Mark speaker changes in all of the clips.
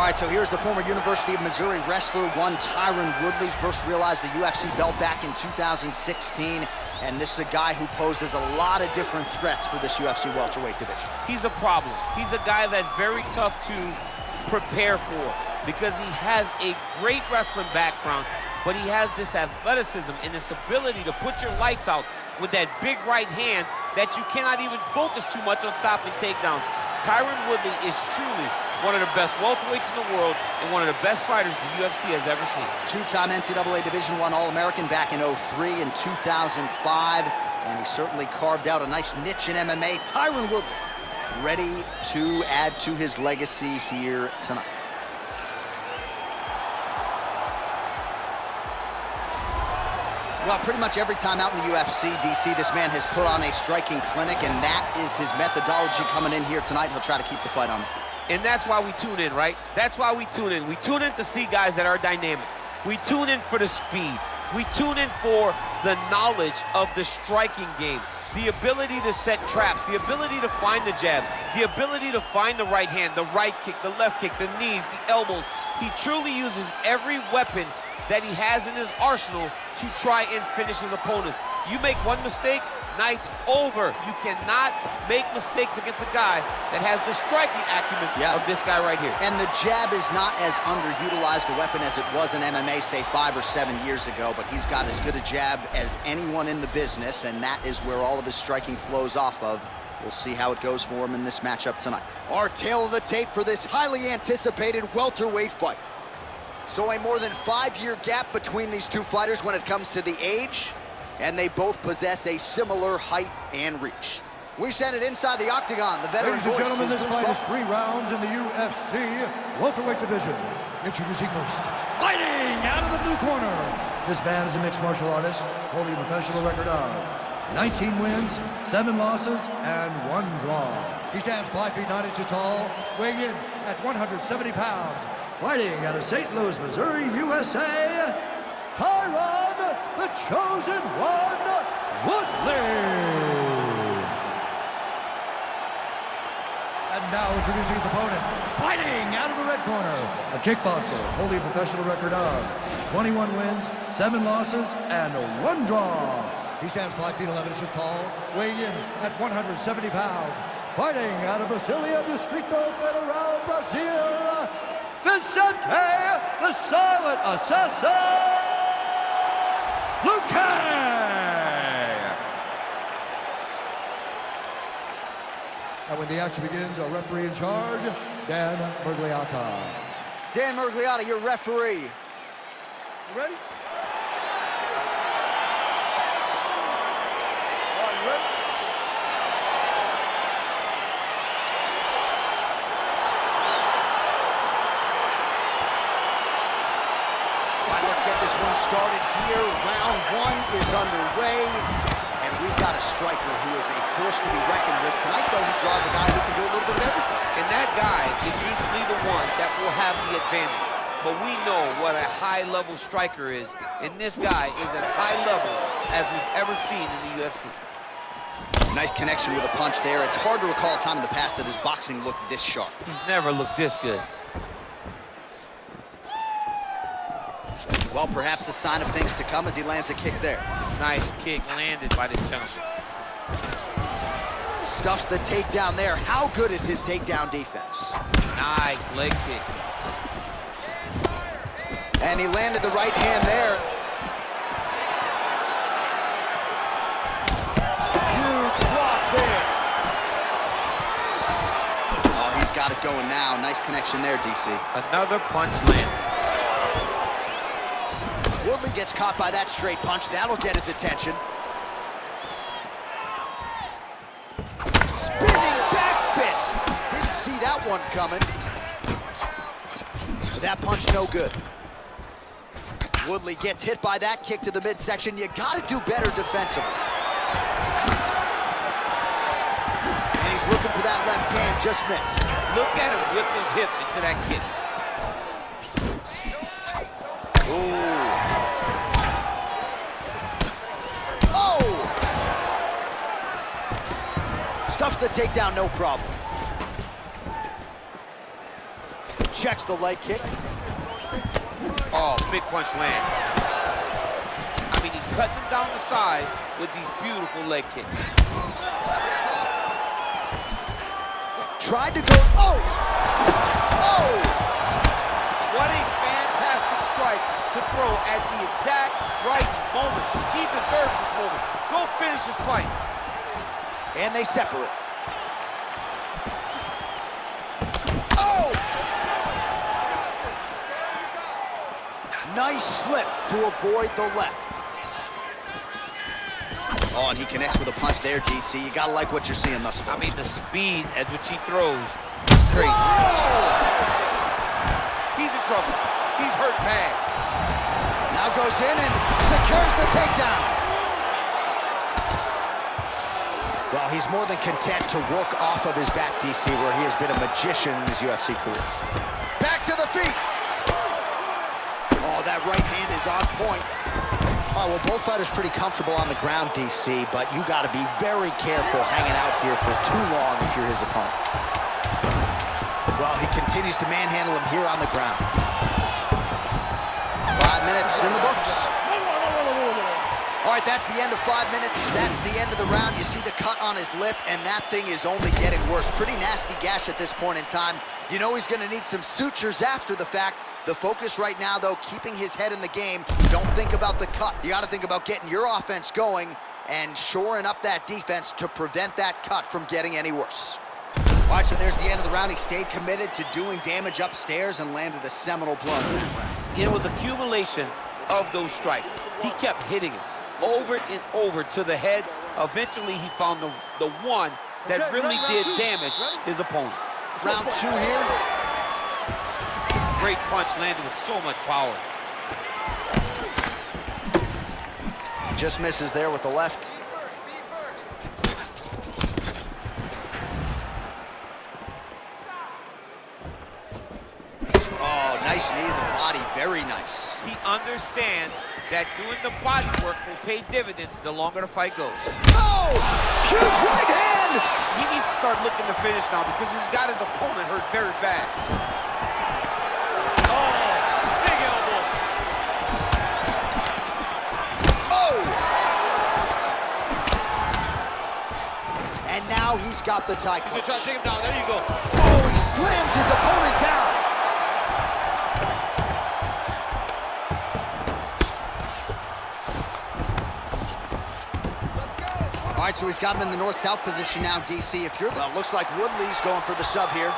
Speaker 1: right, so here's the former University of Missouri wrestler, one Tyron Woodley. First realized the UFC belt back in 2016. And this is a guy who poses a lot of different threats for this UFC welterweight division.
Speaker 2: He's a problem. He's a guy that's very tough to prepare for because he has a great wrestling background, but he has this athleticism and this ability to put your lights out with that big right hand that you cannot even focus too much on stopping takedowns. Tyron Woodley is truly one of the best welterweights in the world and one of the best fighters the UFC has ever seen.
Speaker 1: Two-time NCAA Division I All-American back in 2003 and 2005, and he certainly carved out a nice niche in MMA. Tyron Woodley ready to add to his legacy here tonight. Well, pretty much every time out in the UFC, DC, this man has put on a striking clinic, and that is his methodology coming in here tonight. He'll try to keep the fight on the feet.
Speaker 2: And that's why we tune in, right? That's why we tune in. We tune in to see guys that are dynamic. We tune in for the speed. We tune in for the knowledge of the striking game, the ability to set traps, the ability to find the jab, the ability to find the right hand, the right kick, the left kick, the knees, the elbows. He truly uses every weapon that he has in his arsenal to try and finish his opponents. You make one mistake, night's over. You cannot make mistakes against a guy that has the striking acumen of this guy right here.
Speaker 1: And the jab is not as underutilized a weapon as it was in MMA, say 5 or 7 years ago, but he's got as good a jab as anyone in the business, and that is where all of his striking flows off of. We'll see how it goes for him in this matchup tonight. Our tail of the tape for this highly anticipated welterweight fight. So a more than 5-year gap between these two fighters when it comes to the age, and they both possess a similar height and reach. We send it inside the octagon. The veteran
Speaker 3: Ladies and gentlemen, this fight is 3 rounds in the UFC welterweight division. Introducing first, fighting out of the blue corner. This man is a mixed martial artist, holding a professional record of 19 wins, 7 losses, and 1 draw. He stands 5 feet 9 inches tall, weighing in at 170 pounds. Fighting out of St. Louis, Missouri, USA, Tyron, the Chosen One, Woodley. And now introducing his opponent, fighting out of the red corner, a kickboxer holding a professional record of 21 wins, 7 losses, and 1 draw. He stands 5 feet 11 inches tall, weighing in at 170 pounds. Fighting out of Brasilia, Distrito Federal, Brazil, Vисенте, the Silent Assassin, Luque! And when the action begins, our referee in charge, Dan Mergliotta.
Speaker 1: Dan Mergliotta, your referee.
Speaker 3: You ready? Are you ready?
Speaker 1: Let's get this one started here. Round 1 is underway, and we've got a striker who is a force to be reckoned with. Tonight, though, he draws a guy who can do a little bit of everything.
Speaker 2: And that guy is usually the one that will have the advantage. But we know what a high-level striker is, and this guy is as high level as we've ever seen in the UFC.
Speaker 1: Nice connection with a punch there. It's hard to recall a time in the past that his boxing looked this sharp.
Speaker 2: He's never looked this good.
Speaker 1: Well, perhaps a sign of things to come as he lands a kick there.
Speaker 2: Nice kick landed by this gentleman.
Speaker 1: Stuffs the takedown there. How good is his takedown defense?
Speaker 2: Nice leg kick.
Speaker 1: And he landed the right hand there. Huge block there. Oh, he's got it going now. Nice connection there, DC.
Speaker 2: Another punch landed.
Speaker 1: Woodley gets caught by that straight punch. That'll get his attention. Spinning back fist. Didn't see that one coming. That punch no good. Woodley gets hit by that kick to the midsection. You gotta do better defensively. And he's looking for that left hand, just missed.
Speaker 2: Look at him whip his hip into that kick.
Speaker 1: Ooh. Oh! Stuffs the takedown, no problem. checks the leg kick.
Speaker 2: Oh, big punch land. I mean, he's cutting them down to size with these beautiful leg kicks.
Speaker 1: Tried to go, oh! Oh!
Speaker 2: What a fantastic strike to throw at the exact right moment. He deserves this moment. Go finish this fight.
Speaker 1: And they separate. Oh! Nice slip to avoid the left. Oh, and he connects with a punch there, DC. You gotta like what you're seeing thus far.
Speaker 2: I mean, the speed at which he throws is crazy. He's in trouble. He's hurt bad.
Speaker 1: Now goes in and secures the takedown. Well, he's more than content to work off of his back, DC, where he has been a magician in his UFC career. Back to the feet. Oh, that right hand is on point. Oh, well, both fighters pretty comfortable on the ground, DC, but you got to be very careful hanging out here for too long if you're his opponent. Well, he continues to manhandle him here on the ground. 5 minutes in the books. All right, that's the end of 5 minutes. That's the end of the round. You see the cut on his lip, and that thing is only getting worse. Pretty nasty gash at this point in time. You know he's going to need some sutures after the fact. The focus right now, though, keeping his head in the game. Don't think about the cut. You got to think about getting your offense going and shoring up that defense to prevent that cut from getting any worse. All right, so there's the end of the round. He stayed committed to doing damage upstairs and landed a seminal blow in that round.
Speaker 2: It was accumulation of those strikes. He kept hitting him over and over to the head. Eventually, he found the one that really did damage his opponent.
Speaker 1: Round 2 here.
Speaker 2: Great punch landed with so much power.
Speaker 1: Just misses there with the left. Oh, nice knee to the body, very nice.
Speaker 2: He understands that doing the body work will pay dividends the longer the fight goes.
Speaker 1: Oh, huge right hand!
Speaker 2: He needs to start looking to finish now because he's got his opponent hurt very bad.
Speaker 1: He's got the tie.
Speaker 2: He's gonna try to take him down. There you go.
Speaker 1: Oh, he slams his opponent down. Let's go. All right, so he's got him in the north-south position now, DC. If you're the... looks like Woodley's going for the sub here.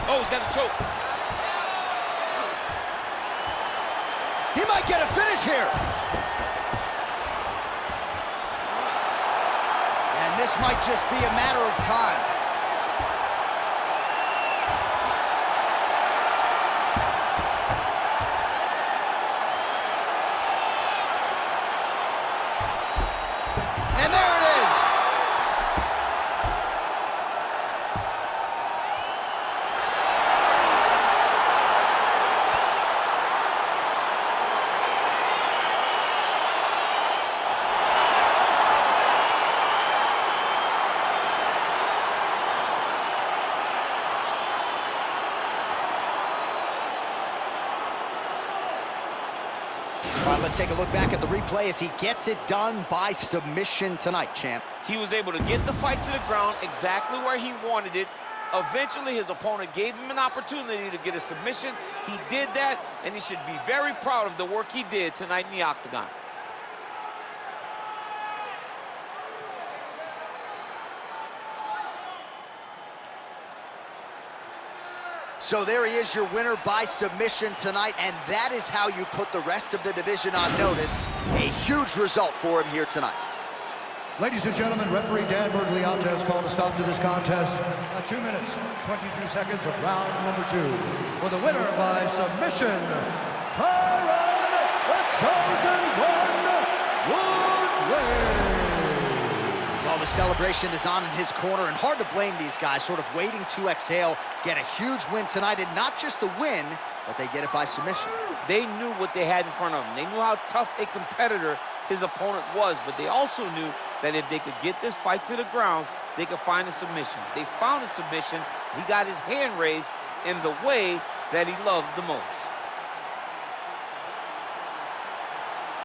Speaker 2: Oh, he's got a choke.
Speaker 1: He might get a finish here. This might just be a matter of time. And there it is. All right, let's take a look back at the replay as he gets it done by submission tonight, champ.
Speaker 2: He was able to get the fight to the ground exactly where he wanted it. Eventually, his opponent gave him an opportunity to get a submission. He did that, and he should be very proud of the work he did tonight in the octagon.
Speaker 1: So there he is, your winner by submission tonight, and that is how you put the rest of the division on notice. A huge result for him here tonight.
Speaker 3: Ladies and gentlemen, referee Dan Bergliante has called a stop to this contest at 2 minutes, 22 seconds of round number 2. For the winner by submission, Tyron, the Chosen One, Woodley.
Speaker 1: Well, the celebration is on in his corner, and hard to blame these guys, sort of waiting to exhale, get a huge win tonight, and not just the win, but they get it by submission.
Speaker 2: They knew what they had in front of them. They knew how tough a competitor his opponent was, but they also knew that if they could get this fight to the ground, they could find a submission. They found a submission. He got his hand raised in the way that he loves the most.